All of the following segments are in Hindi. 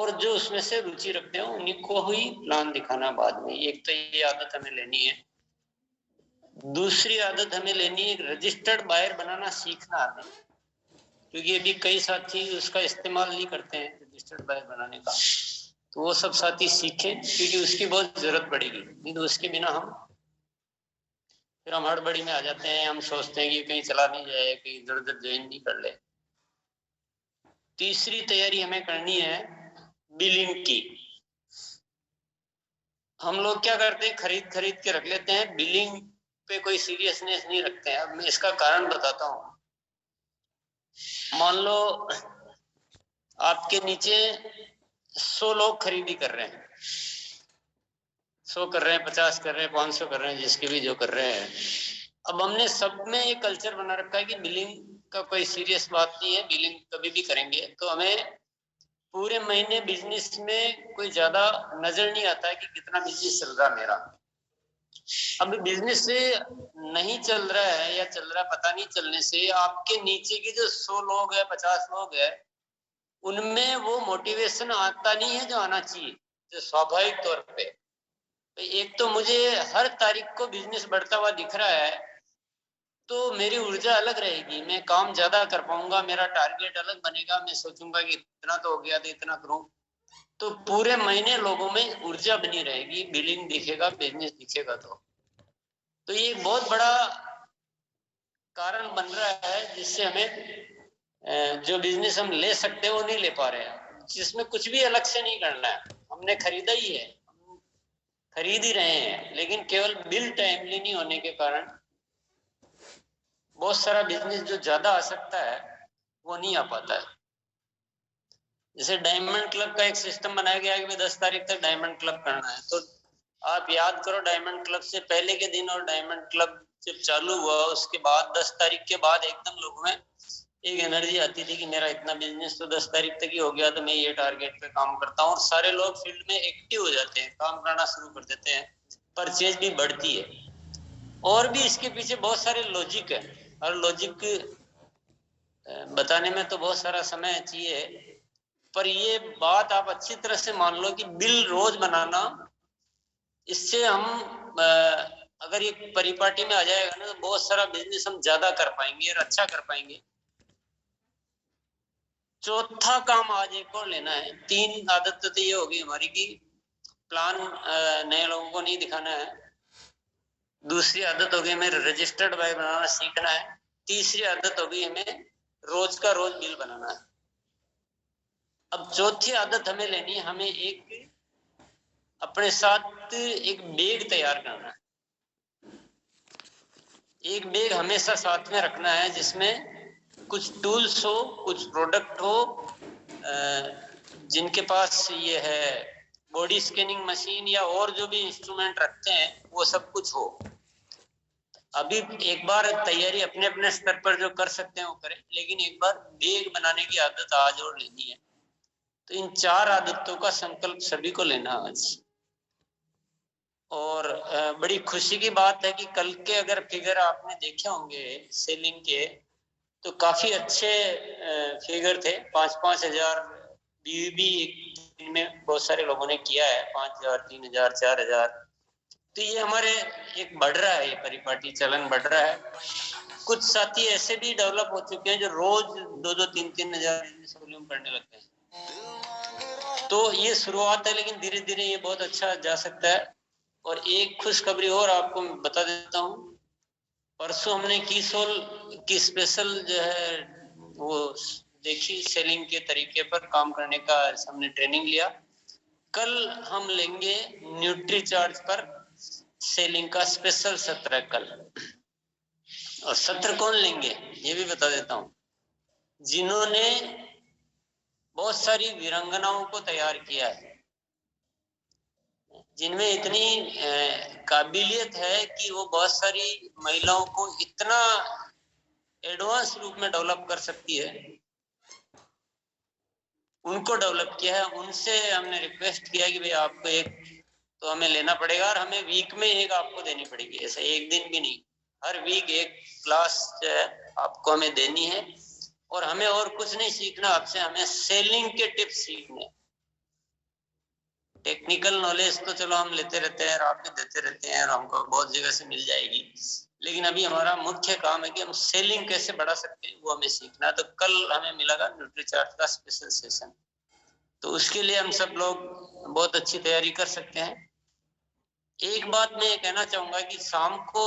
और जो उसमें से रुचि रखते हैं उन्हीं को ही प्लान दिखाना बाद में। एक तो ये आदत हमें लेनी है। दूसरी आदत हमें लेनी है, रजिस्टर्ड बायर बनाना सीखना हमें, क्योंकि अभी कई साथी उसका इस्तेमाल नहीं करते हैं रजिस्टर्ड बायर बनाने का। तो वो सब साथी सीखें, क्योंकि उसकी बहुत जरूरत पड़ेगी। नहीं तो उसके बिना फिर हम हड़बड़ी में आ जाते हैं। हम सोचते हैं कि कहीं चला नहीं जाए, कहीं इधर उधर ज्वाइन नहीं कर ले। तीसरी तैयारी हमें करनी है बिलिंग की। हम लोग क्या करते हैं, खरीद खरीद के रख लेते हैं, बिलिंग पे कोई सीरियसनेस नहीं रखते हैं। अब मैं इसका कारण बताता हूँ। मान लो आपके नीचे 100 लोग खरीदी कर रहे हैं, 100 कर रहे हैं, 50 कर रहे हैं, 500 कर रहे हैं, जिसके भी जो कर रहे हैं। अब हमने सब में ये कल्चर बना रखा है कि बिलिंग का कोई सीरियस बात नहीं है, बिलिंग कभी भी करेंगे। तो हमें पूरे महीने बिजनेस में कोई ज्यादा नजर नहीं आता है कि कितना बिजनेस चल रहा मेरा। अब बिजनेस से नहीं चल रहा है या चल रहा है पता नहीं चलने से आपके नीचे के जो 100 लोग है, 50 लोग है, उनमें वो मोटिवेशन आता नहीं है जो आना चाहिए, जो स्वाभाविक तौर पे। एक तो मुझे हर तारीख को बिजनेस बढ़ता हुआ दिख रहा है, तो मेरी ऊर्जा अलग रहेगी, मैं काम ज्यादा कर पाऊंगा, मेरा टारगेट अलग बनेगा। मैं सोचूंगा कि इतना तो हो गया तो इतना करूं। तो पूरे महीने लोगों में ऊर्जा बनी रहेगी, बिलिंग दिखेगा, बिजनेस दिखेगा। तो ये एक बहुत बड़ा कारण बन रहा है जिससे हमें जो बिजनेस हम ले सकते हैं वो नहीं ले पा रहे हैं, जिसमें कुछ भी अलग से नहीं करना है। हमने खरीदा ही है, हम खरीद ही रहे हैं, लेकिन केवल बिल टाइमली नहीं होने के कारण बहुत सारा बिजनेस जो ज्यादा आ सकता है वो नहीं आ पाता है। जैसे डायमंड क्लब का एक सिस्टम बनाया गया है कि 10 तारीख तक डायमंड क्लब करना है। तो आप याद करो, डायमंड क्लब से पहले के दिन और डायमंड क्लब जब चालू हुआ उसके बाद 10 तारीख के बाद एकदम लोगों में एक एनर्जी आती थी कि मेरा इतना बिजनेस तो 10 तारीख तक ही हो गया, तो मैं ये टारगेट पे काम करता हूँ। और सारे लोग फील्ड में एक्टिव हो जाते हैं, काम करना शुरू कर देते हैं, परचेज भी बढ़ती है। और भी इसके पीछे बहुत सारे लॉजिक है, और लॉजिक बताने में तो बहुत सारा समय चाहिए। पर ये बात आप अच्छी तरह से मान लो कि बिल रोज बनाना, इससे हम अगर ये परिपाटी में आ जाएगा ना, तो बहुत सारा बिजनेस हम ज्यादा कर पाएंगे और अच्छा कर पाएंगे। चौथा काम आज एक और लेना है। 3 आदत तो ये होगी हमारी कि प्लान नए लोगों को नहीं दिखाना है। दूसरी आदत होगी हमें रजिस्टर्ड बाय बनाना सीखना है। तीसरी आदत होगी हमें रोज का रोज बिल बनाना है। अब चौथी आदत हमें लेनी है, हमें एक अपने साथ एक बैग तैयार करना है। एक बैग हमेशा साथ में रखना है जिसमें कुछ टूल्स हो, कुछ प्रोडक्ट हो, जिनके पास ये है बॉडी स्कैनिंग मशीन या और जो भी इंस्ट्रूमेंट रखते हैं वो सब कुछ हो। अभी एक बार तैयारी अपने अपने स्तर पर जो कर सकते हैं वो करें, लेकिन एक बार बैग बनाने की आदत आज और लेनी है। तो इन 4 आदतों का संकल्प सभी को लेना आज। और बड़ी खुशी की बात है कि कल के अगर फिगर आपने देखे होंगे सेलिंग के, तो काफी अच्छे फिगर थे। 5-5 हजार भी में बहुत सारे लोगों ने किया है, 5,000, 3,000, 4,000। तो ये हमारे एक बढ़ रहा है, ये परिपाटी चलन बढ़ रहा है। कुछ साथी ऐसे भी डेवलप हो चुके हैं जो रोज 2-2, 3-3 हजार वॉल्यूम करने लगते हैं। तो ये शुरुआत है, लेकिन धीरे धीरे ये बहुत अच्छा जा सकता है। और एक खुशखबरी और आपको बता देता हूँ। परसों हमने कीसोल की स्पेशल जो है वो देखी, सेलिंग के तरीके पर काम करने का हमने ट्रेनिंग लिया। कल हम लेंगे न्यूट्री चार्ज पर सेलिंग का स्पेशल सत्र कल। और सत्र कौन लेंगे ये भी बता देता हूँ। जिन्होंने बहुत सारी वीरांगनाओं को तैयार किया है, जिनमें इतनी काबिलियत है कि वो बहुत सारी महिलाओं को इतना एडवांस रूप में डेवलप कर सकती है, उनको डेवलप किया है। उनसे हमने रिक्वेस्ट किया कि भाई आपको एक तो हमें लेना पड़ेगा, और हमें वीक में एक आपको देनी पड़ेगी, ऐसे एक दिन भी नहीं, हर वीक एक क्लास जो है आपको हमें देनी है। और हमें और कुछ नहीं सीखना आपसे, हमें सेलिंग के टिप्स सीखने। टेक्निकल नॉलेज तो चलो हम लेते रहते हैं और आप भी देते रहते हैं और हमको बहुत जगह से मिल जाएगी, लेकिन अभी हमारा मुख्य काम है कि हम सेलिंग कैसे बढ़ा सकते हैं वो हमें सीखना है। तो कल हमें मिलेगा न्यूट्रीचार्ट का स्पेशल सेशन, तो उसके लिए हम सब लोग बहुत अच्छी तैयारी कर सकते हैं। एक बात मैं ये कहना चाहूंगा कि शाम को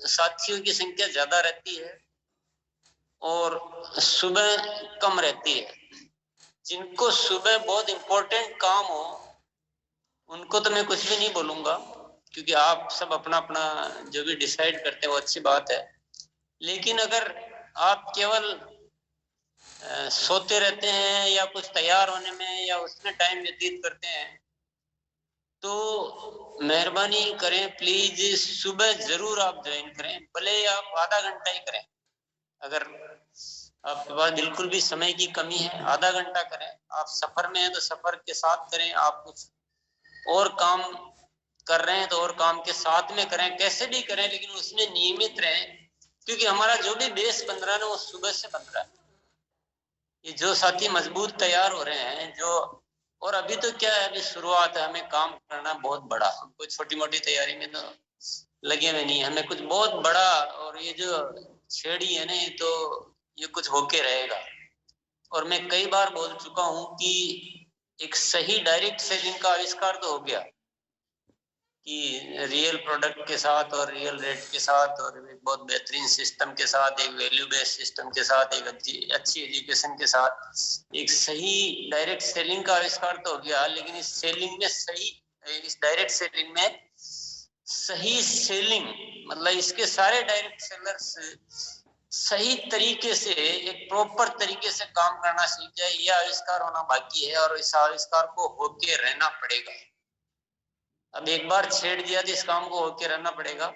साथियों की संख्या ज्यादा रहती है और सुबह कम रहती है। जिनको सुबह बहुत इंपॉर्टेंट काम हो उनको तो मैं कुछ भी नहीं बोलूंगा, क्योंकि आप सब अपना अपना जो भी डिसाइड करते हैं वो अच्छी बात है। लेकिन अगर आप केवल सोते रहते हैं या कुछ तैयार होने में या उसमें टाइम व्यतीत करते हैं, तो मेहरबानी करें प्लीज सुबह जरूर आप ज्वाइन करें, भले आप आधा घंटा ही करें। अगर आपके पास बिल्कुल भी समय की कमी है, आधा घंटा करें। आप सफर में हैं तो सफर के साथ करें, आप कुछ और काम कर रहे हैं तो और काम के साथ में करें, कैसे भी करें, लेकिन उसमें नियमित रहें, क्योंकि हमारा जो भी बेस बन रहा है ना वो सुबह से बन रहा है। ये जो साथी मजबूत तैयार हो रहे हैं जो, और अभी तो क्या है, अभी शुरुआत है, हमें काम करना बहुत बड़ा, कोई छोटी मोटी तैयारी में तो लगे हुए नहीं, हमें कुछ बहुत बड़ा, और ये जो छेड़ी है ना ये कुछ होके रहेगा। और मैं कई बार बोल चुका हूं कि एक सही डायरेक्ट सेलिंग का आविष्कार तो हो गया कि रियल प्रोडक्ट के साथ और रियल रेट के साथ और एक बहुत बेहतरीन सिस्टम के साथ, एक वैल्यू बेस्ड सिस्टम के साथ, एक अच्छी एजुकेशन के साथ एक सही डायरेक्ट सेलिंग का आविष्कार तो हो गया। लेकिन इस सेलिंग में इस डायरेक्ट सेलिंग में सही सेलिंग मतलब इसके सारे डायरेक्ट सेलर्स सही तरीके से एक प्रॉपर तरीके से काम करना सीख जाए, यह आविष्कार होना बाकी है और इस आविष्कार को होके रहना पड़ेगा। अब एक बार छेड़ दिया तो इस काम को होके रहना पड़ेगा,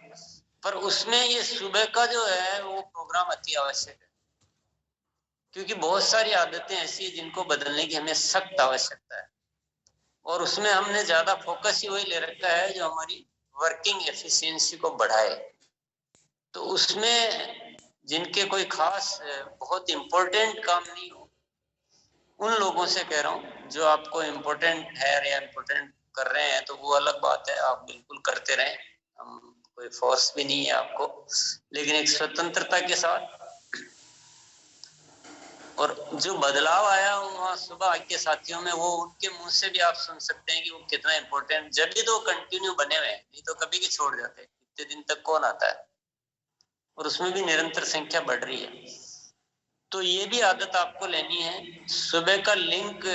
पर उसमें ये सुबह का जो है वो प्रोग्राम अति आवश्यक है, क्योंकि बहुत सारी आदतें ऐसी है जिनको बदलने की हमें सख्त आवश्यकता है, और उसमें हमने ज्यादा फोकस ही वही ले रखा है जो हमारी वर्किंग एफिशिएंसी को बढ़ाए। तो उसमें जिनके कोई खास बहुत इम्पोर्टेंट काम नहीं हो, उन लोगों से कह रहा हूँ जो आपको इम्पोर्टेंट है या इम्पोर्टेंट कर रहे हैं तो वो अलग बात है, आप बिल्कुल करते रहें, हम कोई फोर्स भी नहीं है आपको, लेकिन एक स्वतंत्रता के साथ। और जो बदलाव आया वहाँ सुबह के साथियों में, वो उनके मुंह से भी आप सुन सकते हैं कि वो कितना इम्पोर्टेंट, जब भी तो कंटिन्यू बने हुए हैं, नहीं तो कभी की छोड़ जाते हैं, इतने दिन तक कौन आता है, और उसमें भी निरंतर संख्या बढ़ रही है। तो ये भी आदत आपको लेनी है। सुबह का लिंक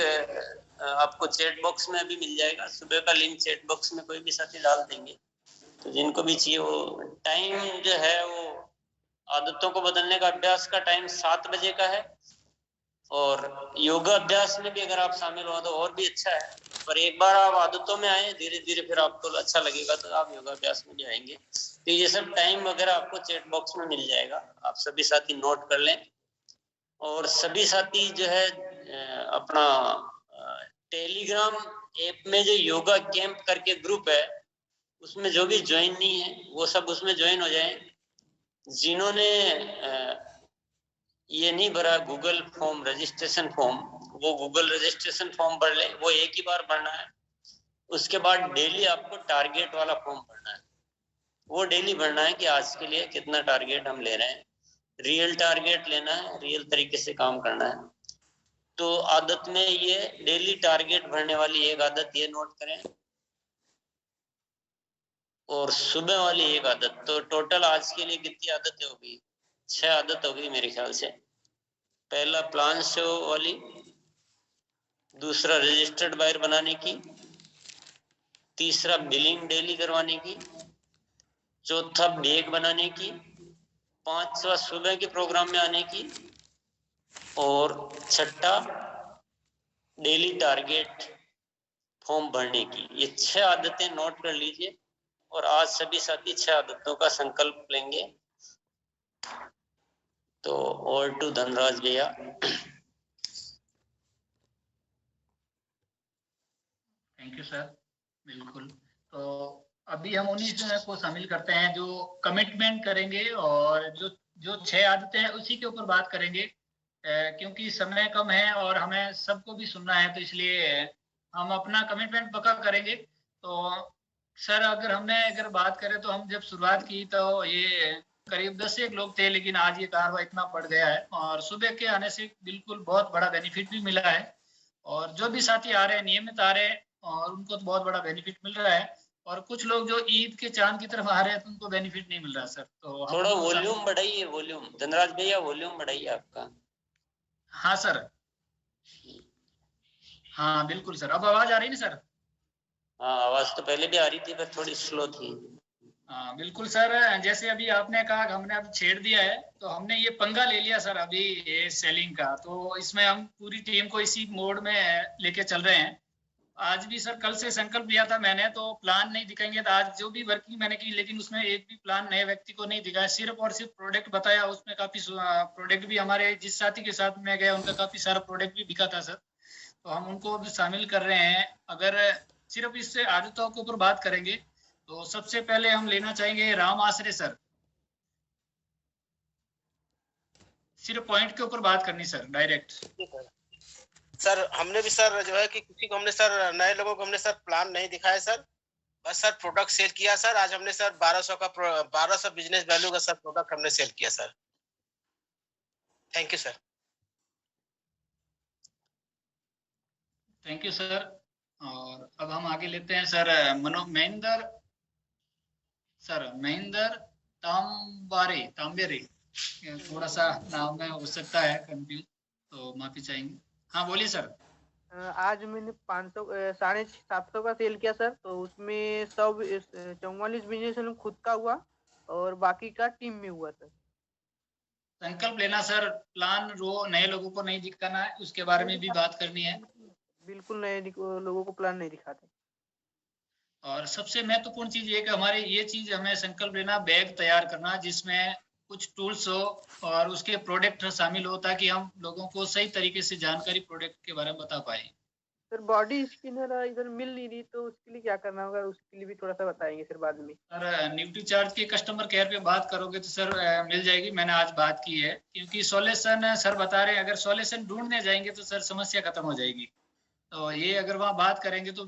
आपको चैट बॉक्स में अभी मिल जाएगा, सुबह का लिंक चैट बॉक्स में कोई भी साथी डाल देंगे, तो जिनको भी चाहिए वो टाइम जो है वो आदतों को बदलने का अभ्यास का टाइम 7 बजे का है, और योगा अभ्यास में भी अगर आप शामिल हो तो और भी अच्छा है, पर एक बार आप आदतों में आए धीरे धीरे फिर आपको अच्छा लगेगा तो आप योगा अभ्यास में भी आएंगे। तो ये सब टाइम वगैरह आपको चैट बॉक्स में मिल जाएगा, आप सभी साथी नोट कर लें। और सभी साथी जो है अपना टेलीग्राम ऐप में जो योगा कैंप करके ग्रुप है उसमें जो भी ज्वाइन नहीं है वो सब उसमें ज्वाइन हो जाएं। जिन्होंने ये नहीं भरा गूगल फॉर्म रजिस्ट्रेशन फॉर्म, वो गूगल रजिस्ट्रेशन फॉर्म भर ले, वो एक ही बार भरना है। उसके बाद डेली आपको टारगेट वाला फॉर्म भरना है, वो डेली भरना है कि आज के लिए कितना टारगेट हम ले रहे हैं, रियल टारगेट लेना है, रियल तरीके से काम करना है। तो आदत में ये डेली टारगेट भरने वाली एक आदत ये नोट करें, और सुबह वाली एक आदत। तो टोटल आज के लिए कितनी आदतें हो गई? 6 आदत हो गई मेरे ख्याल से। पहला प्लान शो वाली, दूसरा रजिस्टर्ड बायर बनाने की, तीसरा बिलिंग डेली करवाने की, चौथा बैग बनाने की, पांचवा सुबह के प्रोग्राम में आने की, और छठा डेली टारगेट फॉर्म भरने की। ये 6 आदतें नोट कर लीजिए, और आज सभी साथी 6 आदतों का संकल्प लेंगे। तो ओवर टू धनराज भैया। Thank you sir. बिल्कुल, तो अभी हम उन्हीं को शामिल करते हैं जो कमिटमेंट करेंगे, और जो 6 आदतें हैं उसी के ऊपर बात करेंगे, क्योंकि समय कम है और हमें सबको भी सुनना है, तो इसलिए हम अपना कमिटमेंट पक्का करेंगे। तो सर अगर बात करें तो हम जब शुरुआत की तो ये करीब 10 एक लोग थे, लेकिन आज ये कारवा इतना बढ़ गया है और सुबह के आने से बिल्कुल बहुत बड़ा बेनिफिट भी मिला है। और जो भी साथी आ रहे हैं नियमित आ रहे हैं और उनको तो बहुत बड़ा बेनिफिट मिल रहा है। और कुछ लोग जो ईद के चांद की तरफ आ रहे हैं तो उनको बेनिफिट नहीं मिल रहा सर। तो हम थोड़ा उनको वॉल्यूम बढ़ाइए, वॉल्यूम धनराज भैया, वॉल्यूम बढ़ाइए आपका। हाँ सर। हाँ बिल्कुल सर, अब आवाज आ रही है ना सर? हाँ, आवाज तो पहले भी आ रही थी पर थोड़ी स्लो थी। हाँ बिल्कुल सर, जैसे अभी आपने कहा कि हमने अभी छेड़ दिया है तो हमने ये पंगा ले लिया सर अभी ये सेलिंग का। तो इसमें हम पूरी टीम को इसी मोड में लेके चल रहे हैं। आज भी सर, कल से संकल्प लिया था मैंने, तो प्लान नहीं दिखाएंगे तो आज जो भी वर्किंग मैंने की लेकिन उसमें एक भी प्लान नए व्यक्ति को नहीं दिखाया, सिर्फ और सिर्फ प्रोडक्ट बताया। उसमें काफी प्रोडक्ट भी हमारे जिस साथी के साथ में गया उनका काफी सारा प्रोडक्ट भी बिका था सर। तो हम उनको भी शामिल कर रहे हैं। अगर सिर्फ इससे आदतों के ऊपर बात करेंगे तो सबसे पहले हम लेना चाहेंगे राम आश्रय सर। सिर्फ पॉइंट के ऊपर बात करनी सर, डायरेक्ट। सर हमने भी सर जो है कि किसी को हमने सर नए लोगों को हमने सर प्लान नहीं दिखाया सर, बस सर प्रोडक्ट सेल किया सर। आज हमने सर 1200 बिजनेस वैल्यू का सर प्रोडक्ट हमने सेल किया sir. Thank you sir. Thank you sir. और अब हम आगे लेते हैं सर महेंद्र सर, महेंद्र तांबेरे। थोड़ा सा नाम में हो सकता है कंफ्यूज, तो माफी चाहेंगे। हाँ बोलिए सर। आज मैंने 500 750 का सेल किया सर। तो उसमें 44 बिजनेस खुद का हुआ और बाकी का टीम में हुआ सर। संकल्प लेना सर, प्लान नए लोगों को नहीं दिखाना है, उसके बारे में भी बात करनी है। बिल्कुल नए लोगों को प्लान नहीं दिखाते। और सबसे महत्वपूर्ण चीज ये कि हमारे ये चीज हमें संकल्प लेना, बैग तैयार करना जिसमें कुछ टूल्स हो और उसके प्रोडक्ट शामिल हो, ताकि हम लोगों को सही तरीके से जानकारी प्रोडक्ट के बारे में बता पाए। सर बॉडी स्किनर इधर मिल नहीं रही, तो उसके लिए क्या करना होगा, उसके लिए भी थोड़ा सा बताएंगे सर बाद में। सर न्यूट्री चार्ज के कस्टमर केयर पे बात करोगे तो सर मिल जाएगी, मैंने आज बात की है। क्योंकि सॉल्यूशन सर बता रहे हैं, अगर सॉल्यूशन ढूंढने जाएंगे तो सर समस्या खत्म हो जाएगी। तो ये अगर वहाँ बात करेंगे तो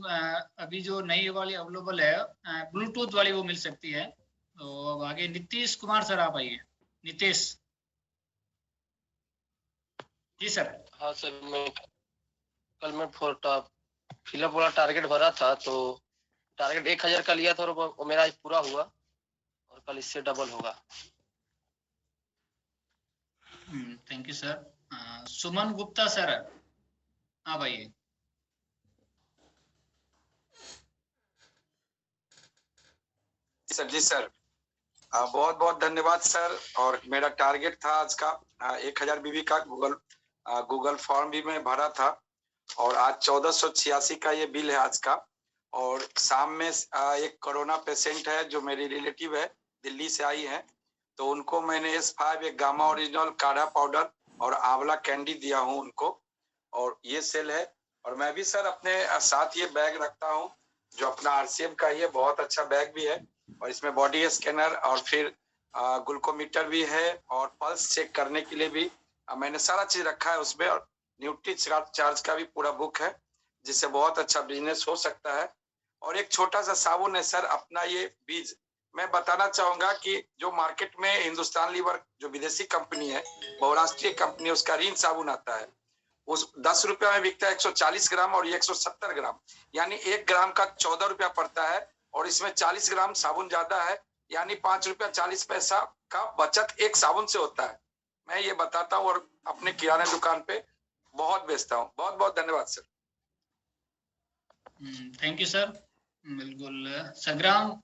अभी जो नई वाली अवेलेबल है ब्लूटूथ वाली, वो मिल सकती है। तो अब आगे नीतीश कुमार सर आप आइए। नीतीश जी सर। हाँ सर, कल मैं फिलअप वाला टारगेट भरा था, तो टारगेट 1000 का लिया था और वो मेरा आज पूरा हुआ और कल इससे डबल होगा। Thank you sir. Suman Gupta sir हाँ भाई। सर जी सर, बहुत बहुत धन्यवाद सर। और मेरा टारगेट था आज का 1000 बीबी का गूगल फॉर्म भी मैं भरा था और आज 1486 का ये बिल है आज का। और शाम में एक कोरोना पेशेंट है जो मेरी रिलेटिव है, दिल्ली से आई है, तो उनको मैंने S5 एक गामा ओरिजिनल काढ़ा पाउडर और आंवला कैंडी दिया हूँ उनको, और ये सेल है। और मैं भी सर अपने साथ ये बैग रखता हूँ जो अपना RCM का ही है, बहुत अच्छा बैग भी है। और इसमें बॉडी स्कैनर और फिर ग्लूकोमीटर भी है और पल्स चेक करने के लिए भी मैंने सारा चीज रखा है उसमें। और न्यूट्री चार्ज का भी पूरा बुक है, जिससे बहुत अच्छा बिजनेस हो सकता है। और एक छोटा सा साबुन है सर, अपना ये बीज। मैं बताना चाहूंगा कि जो मार्केट में हिंदुस्तान लीवर जो विदेशी कंपनी है, बहुराष्ट्रीय कंपनी, उसका रीन साबुन आता है, उस 10 रुपया में बिकता है 140 ग्राम और 170 ग्राम, यानी 1 ग्राम का 14 रुपया पड़ता है। और इसमें 40 ग्राम साबुन ज्यादा है, यानी 5 रुपया 40 पैसा का बचत एक साबुन से होता है। मैं ये बताता हूँ और अपने किराने दुकान पे बहुत बेचता हूँ। बहुत बहुत धन्यवाद सर। Thank you sir. बिल्कुल। सग्राम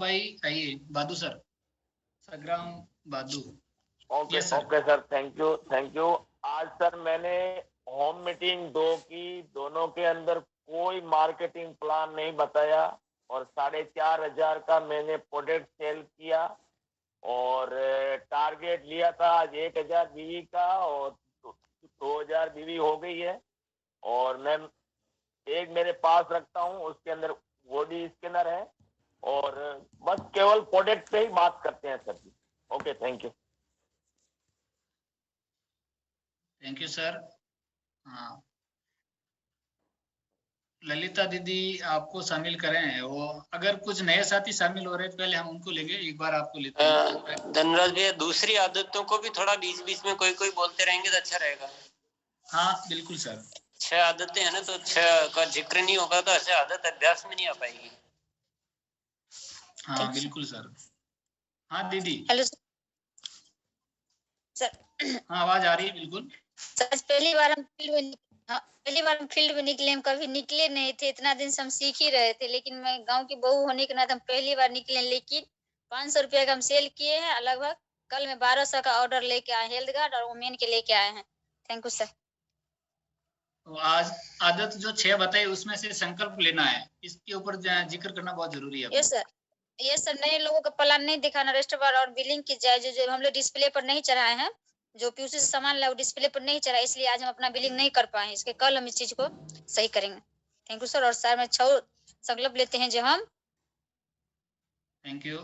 भाई आइए। Badu sir, Sagram Badu. Okay sir, thank you. आज सर मैंने होम मीटिंग 2 की, दोनों के अंदर कोई मार्केटिंग प्लान नहीं बताया और 4500 का मैंने प्रोडक्ट सेल किया और टारगेट लिया था आज 1000 बीवी का और 2000 बीवी हो गई है। और मैं एक मेरे पास रखता हूँ, उसके अंदर बॉडी स्कैनर है और बस केवल प्रोडक्ट पे ही बात करते हैं sir ji. Okay, thank you. Thank you sir. हाँ ललिता दीदी आपको शामिल करें, वो अगर कुछ नए साथी शामिल हो रहे हैं पहले हम उनको लेंगे, एक बार आपको लेते हैं। धनराज भैया, दूसरी आदतों को भी थोड़ा बीच बीच में कोई कोई बोलते रहेंगे तो अच्छा रहेगा। हाँ बिल्कुल सर। 6 आदतें हैं ना, तो 6 का जिक्र नहीं होगा तो ऐसे आदत अभ्यास में नहीं आ पाएगी। हाँ बिल्कुल सर। हाँ दीदी। Hello sir. हाँ आवाज आ रही है बिल्कुल सर। पहली बार हम फील्ड में निकले, हम कभी निकले नहीं थे, इतना दिन से हम सीख ही रहे थे, लेकिन मैं गांव की बहू होने के नाते हम पहली बार निकले, लेकिन 500 रुपया का हम सेल किए हैं लगभग। कल मैं 1200 का ऑर्डर लेके आए, हेल्थ गार्ड और वुमेन के लेके आए हैं। Thank you sir. तो आज आदत जो 6 बताई उसमें से संकल्प लेना है, इसके ऊपर जिक्र करना बहुत जरूरी है। Yes sir. नए लोगों का प्लान नहीं दिखाना, रजिस्टर और बिलिंग की जाए, जो हम लोग डिस्प्ले पर नहीं चढ़ाए हैं, जो पीयूसी से सामान लाए वो डिस्प्ले पर नहीं चढ़ा, इसलिए आज हम अपना बिलिंग नहीं कर पाए। इसके कल हम इस चीज को सही करेंगे। Thank you sir. और सर में 6 संकल्प लेते हैं जो हम। Thank you.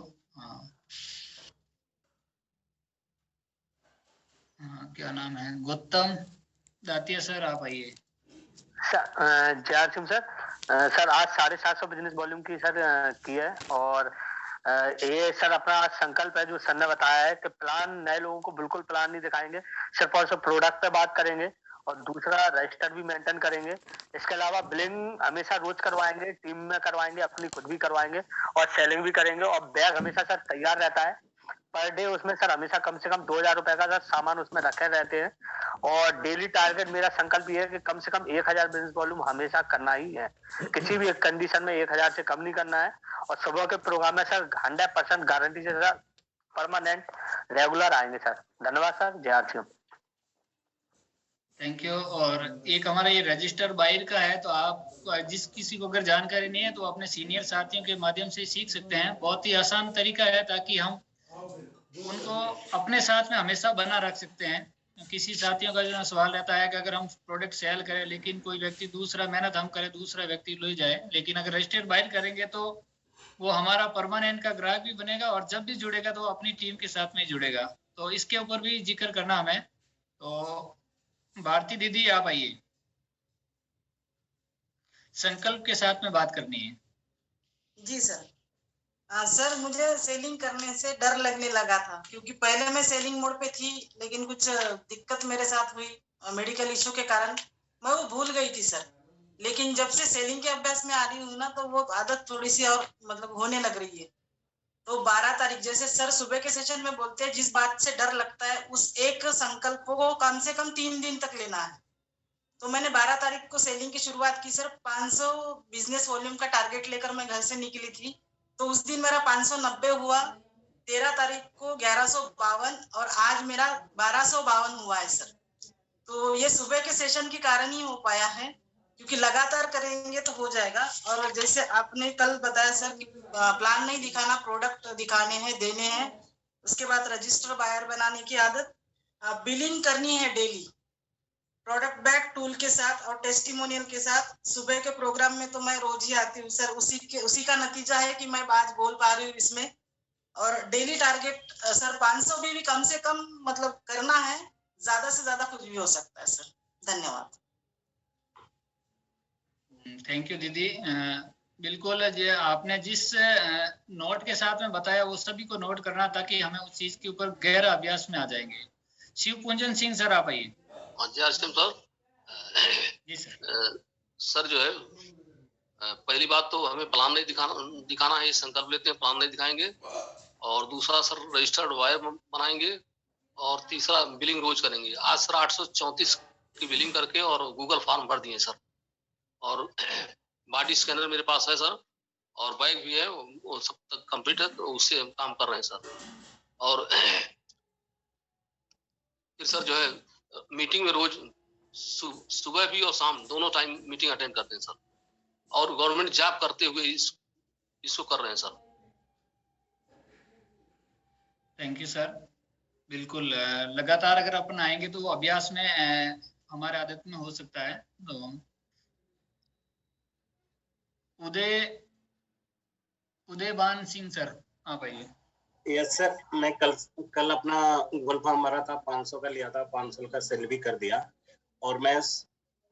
हाँ क्या नाम है, गौतम दातिया सर, आप आइए। जय सिंह सर। सर आज 750 बिजनेस वॉल्यूम की सर की है, और ये सर अपना संकल्प है जो सर ने बताया है कि प्लान नए लोगों को बिल्कुल प्लान नहीं दिखाएंगे, सिर्फ और सिर्फ प्रोडक्ट पे बात करेंगे, और दूसरा रजिस्टर भी मेंटेन करेंगे। इसके अलावा बिलिंग हमेशा रोज करवाएंगे, टीम में करवाएंगे, अपनी खुद भी करवाएंगे, और सेलिंग भी करेंगे। और बैग हमेशा सर तैयार रहता है पर डे, उसमें सर हमेशा कम से कम 2000 रुपए का सर सामान उसमें रखे रहते हैं। और डेली टारगेट मेरा संकल्प ये है कि कम से कम 1000 बिजनेस वॉल्यूम हमेशा करना ही है, किसी भी कंडीशन में 1000 से कम नहीं करना है। और सुबह के प्रोग्राम में सर 100% गारंटी से सर परमानेंट रेगुलर आएंगे सर। धन्यवाद सर। जय R C M. Thank you. और एक हमारा ये रजिस्टर बाहर का है, तो आप जिस किसी को अगर जानकारी नहीं है तो अपने सीनियर साथियों के माध्यम से सीख सकते हैं। बहुत ही आसान तरीका है ताकि हम उनको अपने साथ में हमेशा बना रख सकते हैं। किसी साथियों का जो सवाल रहता है कि अगर हम प्रोडक्ट सेल करें लेकिन कोई व्यक्ति दूसरा मेहनत हम करें, दूसरा व्यक्ति ले जाए, लेकिन अगर रजिस्टर बाहर करेंगे तो वो हमारा परमानेंट का ग्राहक भी बनेगा, और जब भी जुड़ेगा तो अपनी टीम के साथ में जुड़ेगा। तो इसके ऊपर भी जिक्र करना हमें। तो भारती दीदी आप आइए, संकल्प के साथ में बात करनी है। जी सर। सर मुझे सेलिंग करने से डर लगने लगा था, क्योंकि पहले मैं सेलिंग मोड पे थी, लेकिन कुछ दिक्कत मेरे साथ हुई मेडिकल इशू के कारण, मैं वो भूल गई थी सर। लेकिन जब से सेलिंग के अभ्यास में आ रही हूँ ना, तो वो आदत थोड़ी सी और मतलब होने लग रही है। तो 12 तारीख जैसे सर सुबह के सेशन में बोलते हैं, जिस बात से डर लगता है उस एक संकल्प को कम से कम 3 दिन तक लेना है। तो मैंने 12 तारीख को सेलिंग की शुरुआत की सर। 500 बिजनेस वॉल्यूम का टारगेट लेकर मैं घर से निकली थी, तो उस दिन मेरा 590 हुआ। 13 तारीख को 1152 और आज मेरा 1252 हुआ है सर। तो ये सुबह के सेशन के कारण ही हो पाया है, क्योंकि लगातार करेंगे तो हो जाएगा। और जैसे आपने कल बताया सर कि प्लान नहीं दिखाना, प्रोडक्ट दिखाने हैं, देने हैं। उसके बाद रजिस्टर बायर बनाने की आदत, बिलिंग करनी है डेली, प्रोडक्ट बैग टूल के साथ और टेस्टिमोनियल के साथ। सुबह के प्रोग्राम में तो मैं रोज ही आती हूँ सर, उसी का नतीजा है कि मैं आज बोल पा रही हूँ इसमें। और डेली टारगेट सर 500 भी कम से कम मतलब करना है, ज्यादा से ज्यादा कुछ भी हो सकता है सर। धन्यवाद। थैंक यू दीदी। बिल्कुल, जो आपने जिस नोट के साथ में बताया वो सभी को नोट करना, ताकि हमें उस चीज के ऊपर गहरा अभ्यास में आ जाएंगे। शिव पूंजन सिंह सर आप आइए। जय सर। जी सर। सर जो है पहली बात तो हमें प्लान नहीं दिखाना है, ये संकल्प लेते हैं, प्लान नहीं दिखाएंगे। और दूसरा सर रजिस्टर्ड वायर बनाएंगे, और तीसरा बिलिंग रोज करेंगे। आज सर 834 की बिलिंग करके और गूगल फॉर्म भर दिए सर, और बॉडी स्कैनर मेरे पास है सर, और बैग भी है, वो सब तक कंप्लीट है, तो उससे हम काम कर रहे हैं सर। और फिर सर जो है मीटिंग में रोज सुबह भी और शाम दोनों टाइम मीटिंग अटेंड करते हैं सर, और गवर्नमेंट जॉब करते हुए इसको कर रहे हैं सर। Thank you sir. बिल्कुल, लगातार अगर अपन आएंगे तो वो अभ्यास में हमारे आदत में हो सकता है। तो उदयबान सिंह सर आप आइए। Yes sir. मैं कल अपना गूगल फॉर्म भरा था, 500 का लिया था, 500 का सेल भी कर दिया। और मैं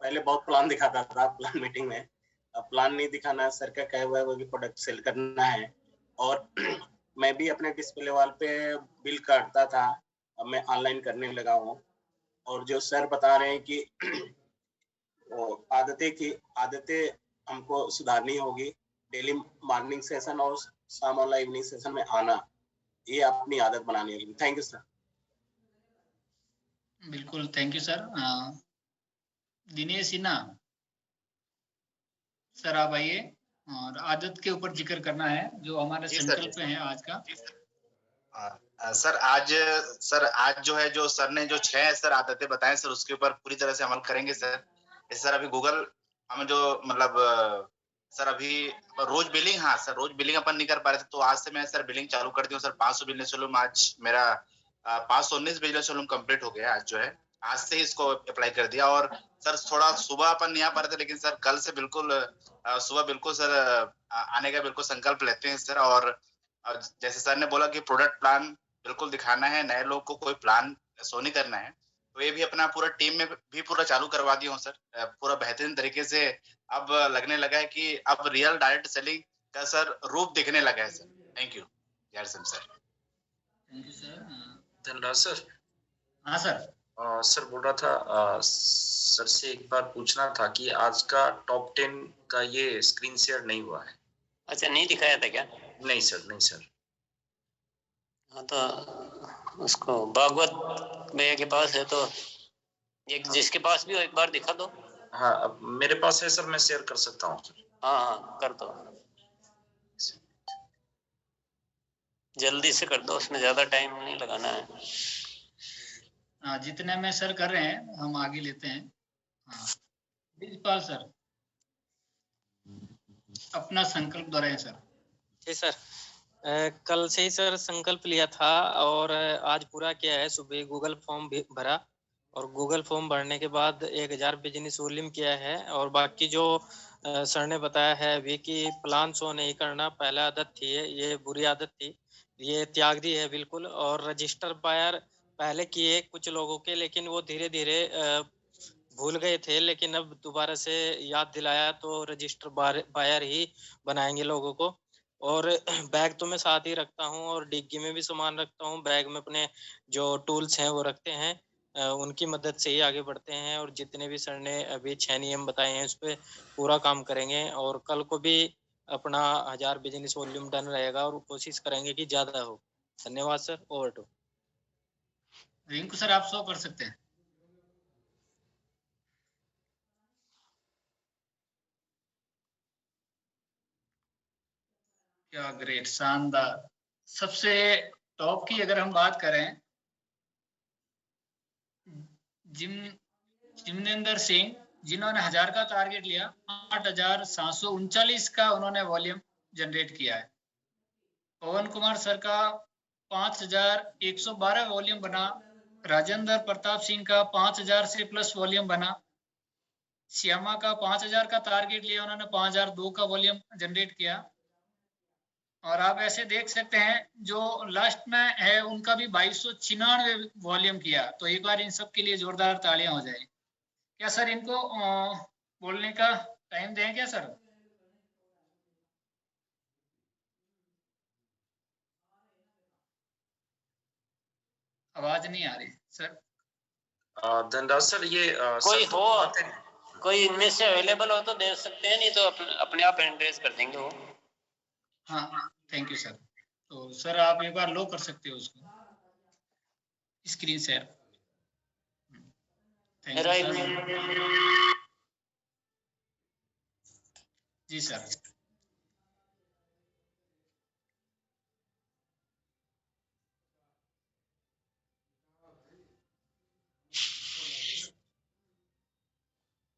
पहले बहुत प्लान दिखाता था प्लान मीटिंग में, प्लान नहीं दिखाना है, सर का कहा हुआ है वो भी प्रोडक्ट सेल करना है। और मैं भी अपने डिस्प्ले वॉल पे बिल काटता था, अब मैं ऑनलाइन करने लगा हूँ। और जो सर बता रहे हैं कि वो आदतें हमको सुधारनी होगी, डेली मॉर्निंग सेशन और शाम वाला इवनिंग सेशन में आना, ये अपनी आदत बनानी होगी। Thank you sir. बिल्कुल, thank you sir. Dinesh Sinha sir, आप आइए। और आदत के ऊपर जिक्र करना है जो हमारे संकल्प है आज का। सर आज जो है, जो सर ने जो 6 सर आदतें बताएं सर, उसके ऊपर पूरी तरह से अमल करेंगे सर। जैसे सर अभी गूगल हम जो मतलब सर अभी रोज बिलिंग, हाँ सर रोज बिलिंग अपन नहीं कर पा रहे थे, तो आज से मैं सर बिलिंग चालू कर दी हूँ सर। 500 बिजनेस वॉल्यूम आज मेरा 519 बिजनेस वॉल्यूम कंप्लीट हो गया आज जो है, आज से ही इसको अप्लाई कर दिया। और सर थोड़ा सुबह अपन नहीं आ पा रहे थे, लेकिन सर कल से बिल्कुल सुबह बिल्कुल सर आने का बिल्कुल संकल्प लेते हैं सर। और जैसे सर ने बोला कि प्रोडक्ट प्लान बिल्कुल दिखाना है, नए लोग को कोई प्लान शो नहीं करना है, तो ये भी अपना पूरा टीम में भी पूरा चालू करवा दिया हूँ सर, पूरा बेहतरीन तरीके से। अब लगने लगा है कि अब रियल डायरेक्ट सेलिंग का सर रूप दिखने लगा है सर। थैंक यू यार sir. Thank you sir. Dhanraj sir. हाँ सर। सर बोल रहा था सर से एक बार पूछना था कि आज का टॉप 10 का ये स्क्रीन शेयर नहीं हुआ है। अच्छा, नहीं दिखाया था क्या? नहीं सर, नहीं सर। हाँ, तो उसको भागवत भैया के पास है, तो एक जिसके पास भी हो एक बार दिखा दो। हाँ, अब मेरे पास है सर, मैं शेयर कर सकता हूँ सर। हाँ, कर दो, जल्दी से कर दो, उसमें ज्यादा टाइम नहीं लगाना है। हाँ, जितने में सर कर रहे हैं हम आगे लेते हैं। हाँ, प्रिंसिपल सर अपना संकल्प दोहराएं सर। जी सर, कल से ही सर संकल्प लिया था और आज पूरा किया है। सुबह गूगल फॉर्म भी भरा और गूगल फॉर्म भरने के बाद 1000 बिजनेस वॉल्यूम किया है। और बाकी जो सर ने बताया है अभी कि प्लान शो नहीं करना, पहला आदत थी ये बुरी आदत थी, ये त्याग दी है बिल्कुल। और रजिस्टर बायर पहले किए कुछ लोगों के, लेकिन वो धीरे धीरे भूल गए थे, लेकिन अब दोबारा से याद दिलाया तो रजिस्टर बायर ही बनाएंगे लोगों को। और बैग तो मैं साथ ही रखता हूँ और डिग्गी में भी सामान रखता हूँ, बैग में अपने जो टूल्स हैं वो रखते हैं, उनकी मदद से ही आगे बढ़ते हैं। और जितने भी सर ने अभी 6 नियम बताए हैं उस पर पूरा काम करेंगे। और कल को भी अपना 1000 बिजनेस वॉल्यूम डन रहेगा और कोशिश करेंगे कि ज्यादा हो। धन्यवाद sir. Over to Rinku sir, आप शो कर सकते हैं। क्या ग्रेट, शानदार। सबसे टॉप की अगर हम बात करें, जिमनेंद्र सिंह, जिन्होंने 1000 का टारगेट लिया, 8739 का उन्होंने वॉल्यूम जनरेट किया है। पवन कुमार सर का 5112 वॉल्यूम बना। राजेंद्र प्रताप सिंह का 5000 से प्लस वॉल्यूम बना। श्यामा का 5000 का टारगेट लिया, उन्होंने 5002 का वॉल्यूम जनरेट किया। और आप ऐसे देख सकते हैं जो लास्ट में है उनका भी 2296 वॉल्यूम किया। तो एक बार इन सब के लिए जोरदार तालियां हो जाए। क्या सर इनको बोलने का टाइम दें क्या सर? आवाज नहीं आ रही सर। धनराज सर, ये कोई हो, कोई इनमें से अवेलेबल हो तो दे सकते हैं, नहीं तो अपने आप हैंड रेज कर देंगे वो। हाँ, थैंक यू सर। तो सर आप एक बार लो कर सकते हो उसको, screen share. Thank you sir. जी सर।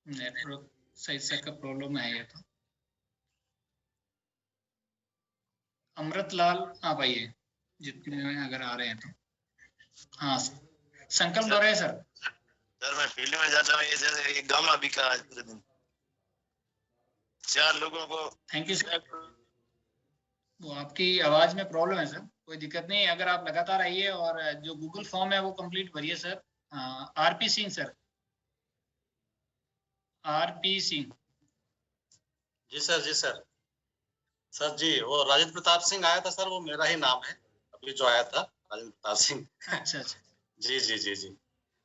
नेटवर्क सही से का प्रॉब्लम है ये तो। अमृतलाल आप आइए, जितने में अगर आ रहे हैं तो। हाँ, संकल्प हो रहे हैं सर। सर मैं फील्ड में जाता हूँ, ये जैसे ये गामा बिका आज पूरे दिन 4 लोगों को। Thank you sir. वो आपकी आवाज में प्रॉब्लम है सर, कोई दिक्कत नहीं। अगर आप लगातार आइए और जो गूगल फॉर्म है वो कंप्लीट भरिए sir. RP Singh sir, RP Singh. जी सर, जी सर। सर जी, वो राजेंद्र प्रताप सिंह आया था सर, वो मेरा ही नाम है अभी जो आया था, राजेंद्र प्रताप सिंह। अच्छा अच्छा, जी जी जी जी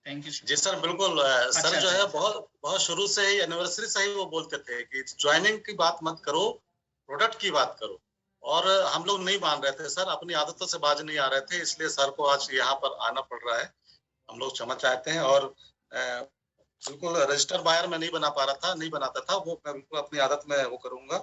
थैंक यू जी सर, बिल्कुल। सर जो है बहुत बहुत शुरू से ही एनिवर्सरी से ही वो बोलते थे कि ज्वाइनिंग की बात मत करो, प्रोडक्ट की बात करो। और हम लोग नहीं मान रहे थे सर, अपनी आदतों से बाज नहीं आ रहे थे, इसलिए सर को आज यहाँ पर आना पड़ रहा है। हम लोग क्षमा चाहते हैं। और बिल्कुल रजिस्टर बायर में नहीं बना पा रहा था, नहीं बनाता था वो, मैं बिल्कुल अपनी आदत में वो करूंगा।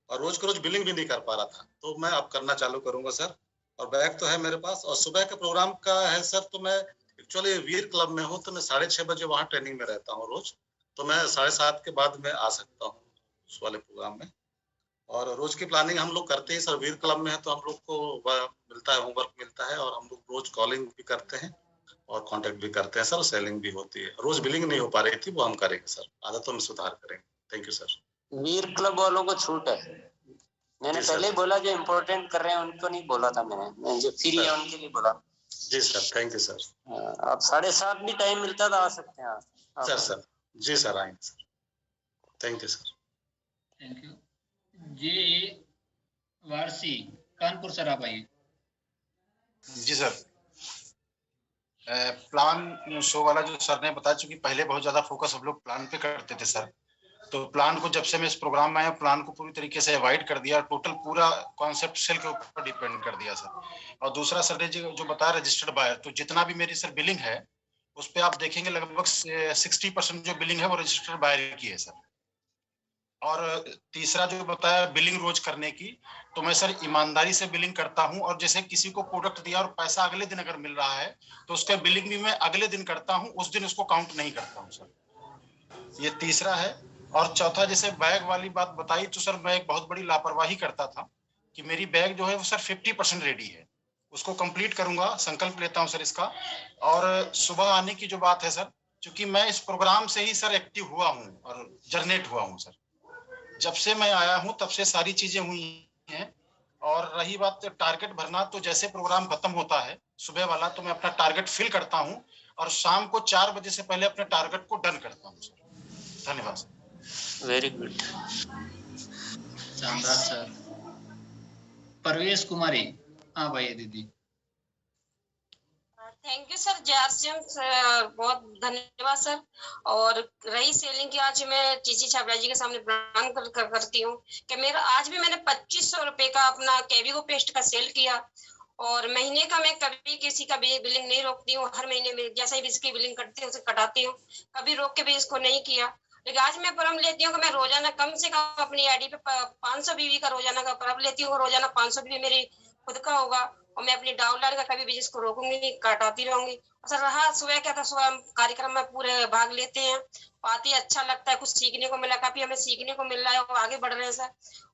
और रोज के रोज बिलिंग भी नहीं कर पा रहा था, तो मैं अब करना चालू करूंगा सर। और बैग तो है मेरे पास, और सुबह के प्रोग्राम का है सर, तो मैं एक्चुअली वीर क्लब में हूँ, तो मैं 6:30 बजे वहाँ ट्रेनिंग में रहता हूँ रोज। तो मैं 7:30 के बाद में आ सकता हूँ उस वाले प्रोग्राम में। और रोज की प्लानिंग हम लोग करते हैं सर, वीर क्लब में है तो हम लोग को मिलता है, होमवर्क मिलता है, और हम लोग रोज कॉलिंग भी करते हैं और कांटेक्ट भी करते हैं सर, सेलिंग भी होती है। रोज बिलिंग नहीं हो पा रही थी, वो हम करेंगे सर, आदतों में सुधार करेंगे। Thank you sir. Veer club वालों को छूट है, मैंने पहले बोला जो इम्पोर्टेंट कर रहे हैं उनको नहीं बोला था, मैंने जो फ्री है उनके लिए बोला। जी सर, थैंक यू सर। आप 7:30 भी टाइम मिलता था, आ सकते हैं आप। सर जी सर, आएंगे sir. Thank you sir. Thank you. J Warsi Kanpur sir, आप आइए। जी सर, प्लान शो वाला जो सर ने बताया, चूंकि पहले बहुत ज्यादा फोकस हम लोग प्लान पे करते थे सर, तो प्लान को जब से मैं इस प्रोग्राम में आया, प्लान को पूरी तरीके से अवॉइड कर दिया, टोटल पूरा कॉन्सेप्ट सेल के ऊपर डिपेंड कर दिया सर। और दूसरा सर ने जो बताया रजिस्टर्ड बायर, तो जितना भी मेरी सर बिलिंग है उस पर आप देखेंगे लगभग 60% जो बिलिंग है वो रजिस्टर्ड बायर की है सर। और तीसरा जो बताया बिलिंग रोज करने की, तो मैं सर ईमानदारी से बिलिंग करता हूं, और जैसे किसी को प्रोडक्ट दिया और पैसा अगले दिन अगर मिल रहा है तो उसका बिलिंग भी मैं अगले दिन करता हूं, उस दिन उसको काउंट नहीं करता हूं सर। ये तीसरा है। और चौथा, जैसे बैग वाली बात बताई, तो सर मैं एक बहुत बड़ी लापरवाही करता था कि मेरी बैग जो है वो सर 50% रेडी है, उसको कंप्लीट करूंगा, संकल्प लेता हूं सर इसका। और सुबह आने की जो बात है सर, क्योंकि मैं इस प्रोग्राम से ही सर एक्टिव हुआ हूं और जर्नेट हुआ हूं सर, जब से मैं आया हूं तब से सारी चीजें हुई हैं। और रही बात टारगेट भरना, तो जैसे प्रोग्राम खत्म होता है सुबह वाला, तो मैं अपना टारगेट फिल करता हूं और शाम को 4 बजे से पहले अपने टारगेट को डन करता हूं सर। धन्यवाद सर। वेरी गुड, शानदार सर। परवेश कुमारी, हाँ भाई दीदी। Thank you sir, Jaisingh sir, बहुत धन्यवाद सर। और रही सेलिंग की, आज मैं टीसी छाबड़ा जी के सामने प्रणाम करती हूँ कि मेरा आज भी मैंने 2500 रुपए का अपना कैविगो पेस्ट का सेल किया। और महीने का मैं कभी किसी का भी बिलिंग नहीं रोकती हूँ, हर महीने में जैसा ही इसकी बिलिंग करती हूँ उसे कटाती हूँ, कभी रोक के भी इसको नहीं किया। लेकिन आज मैं परम लेती हूँ कि मैं रोजाना कम से कम अपनी आईडी पे 500 बीवी का रोजाना का परम लेती हूँ, रोजाना 500 बीवी मेरी खुद का होगा, और मैं अपनी डाउनलाइन का कभी भी जिसको रोकूंगी, काटाती रहूंगी। सर रहा सुबह क्या था, सुबह हम कार्यक्रम में पूरे भाग लेते हैं, आती अच्छा लगता है, कुछ सीखने को मिला, काफी हमें सीखने को मिल रहा है और आगे बढ़ रहे हैं सर।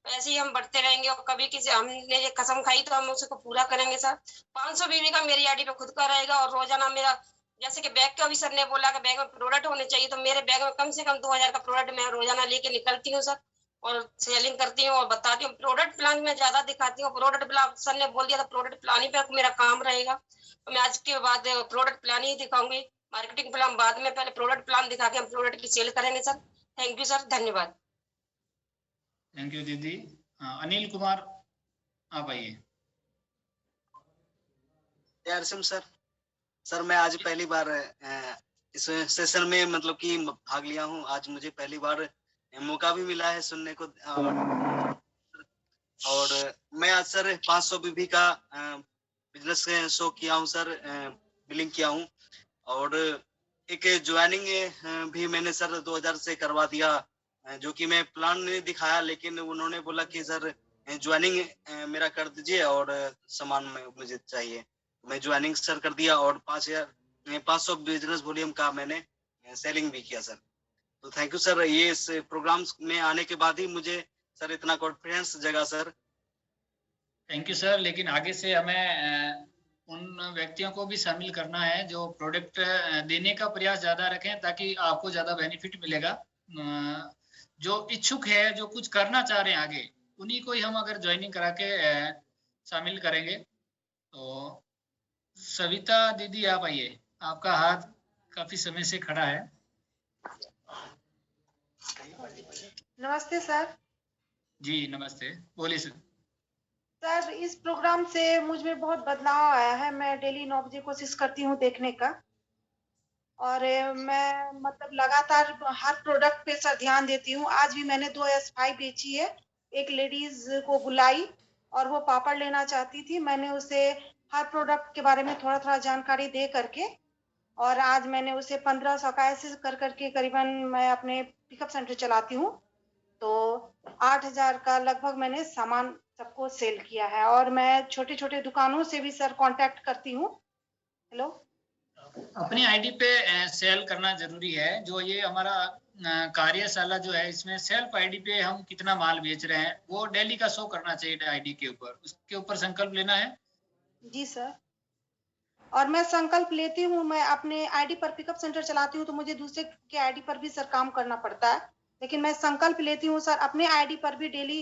ऐसे ही हम बढ़ते रहेंगे, और कभी किसी हमने ये कसम खाई तो हम उसको पूरा करेंगे सर। 500 बीवी का मेरी आईडी पे खुद का रहेगा, और रोजाना मेरा जैसे कि बैग का भी सर ने बोला कि बैग में प्रोडक्ट होने चाहिए, तो मेरे बैग में कम से कम 2000 का प्रोडक्ट मैं रोजाना लेके निकलती हूँ सर, और सेलिंग करती हूँ और बताती हूँ। प्रोडक्ट प्लान में ज्यादा दिखाती हूँ, प्रोडक्ट प्लान सर ने बोल दिया था प्रोडक्ट प्लान ही पे मेरा काम रहेगा, तो मैं आज के बाद प्रोडक्ट प्लान ही दिखाऊंगी, मार्केटिंग प्लान बाद में, पहले प्रोडक्ट प्लान दिखा के हम प्रोडक्ट की सेल करेंगे सर। थैंक यू सर, धन्यवाद। थैंक यू दीदी। अनिल कुमार, आप आइए। सर मैं आज पहली बार इस सेशन में मतलब कि भाग लिया हूँ, आज मुझे पहली बार मौका भी मिला है सुनने को। और मैं आज सर 500 बीबी का बिजनेस शो किया हूँ सर, बिलिंग किया हूँ, और एक ज्वाइनिंग भी मैंने सर 2000 से करवा दिया, जो कि मैं प्लान नहीं दिखाया, लेकिन उन्होंने बोला कि सर ज्वाइनिंग मेरा कर दीजिए और सामान में मुझे चाहिए, मैं ज्वाइनिंग सर कर दिया, और 500 बिजनेस वॉल्यूम का मैंने सेलिंग भी किया सर। तो थैंक यू सर, ये इस प्रोग्राम में आने के बाद ही मुझे सर इतना कॉन्फिडेंस जगा सर। थैंक यू सर, लेकिन आगे से हमें उन व्यक्तियों को भी शामिल करना है जो प्रोडक्ट देने का प्रयास ज्यादा रखें, ताकि आपको ज्यादा बेनिफिट मिलेगा। जो इच्छुक है, जो कुछ करना चाह रहे हैं आगे, उन्हीं को ही हम अगर ज्वाइनिंग करा के शामिल करेंगे। तो सविता दीदी आप आइए, आपका हाथ काफी समय से खड़ा है। नमस्ते सर। जी नमस्ते, बोलिए सर। सर इस प्रोग्राम से मुझ में बहुत बदलाव आया है। मैं डेली 9 बजे कोशिश करती हूँ देखने का, और मैं मतलब लगातार हर प्रोडक्ट पे सर ध्यान देती हूँ। आज भी मैंने 2 S5 बेची है। एक लेडीज को बुलाई और वो पापड़ लेना चाहती थी। मैंने उसे हर प्रोडक्ट के बारे में थोड़ा थोड़ा जानकारी दे करके, और आज मैंने उसे 1500 का ऐसे कर करके करीबन मैं अपने पिकअप सेंटर चलाती हूँ, तो 8000 का लगभग मैंने सामान सबको सेल किया है। और मैं छोटे छोटे दुकानों से भी सर कांटेक्ट करती हूँ। हेलो, अपनी आईडी पे सेल करना जरूरी है। जो ये हमारा कार्यशाला जो है, इसमें सेल्फ आईडी पे हम कितना माल बेच रहे हैं वो डेली का शो करना चाहिए आईडी के ऊपर, उसके ऊपर संकल्प लेना है। जी सर, और मैं संकल्प लेती हूँ। मैं अपने आईडी पर पिकअप सेंटर चलाती हूँ, तो मुझे दूसरे के आईडी पर भी सर काम करना पड़ता है, लेकिन मैं संकल्प लेती हूँ सर अपने आईडी पर भी डेली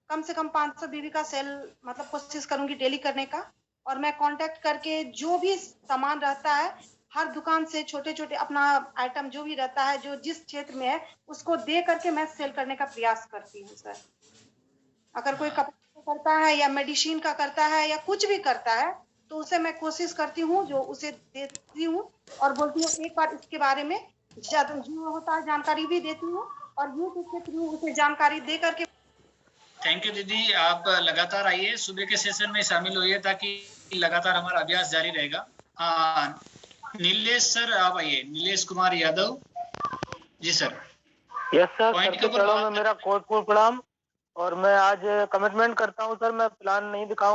कम से कम 500 बीबी का सेल मतलब कोशिश करूंगी डेली करने का। और मैं कांटेक्ट करके जो भी सामान रहता है हर दुकान से छोटे छोटे अपना आइटम जो भी रहता है जो जिस क्षेत्र में है उसको दे करके मैं सेल करने का प्रयास करती हूँ सर। अगर कोई कपड़ा का करता है या मेडिसिन का करता है या कुछ भी करता है तो उसे मैं कोशिश करती हूँ जो उसे देती हूँ और बोलती हूँ एक बार इसके बारे में जो होता है जानकारी भी देती हूँ, और यूट्यूब के थ्रू उसे जानकारी दे करके। थैंक यू दीदी, आप लगातार आइए, सुबह के सेशन में शामिल होइए ताकि लगातार हमारा अभ्यास जारी रहेगा। नीलेश सर आप आइए, Nilesh Kumar Yadav ji sir. Yes sir, सबके चरणों में मेरा कोट प्रणाम। और मैं आज कमिटमेंट करता हूं सर, मैं प्लान नहीं दिखाऊंगा।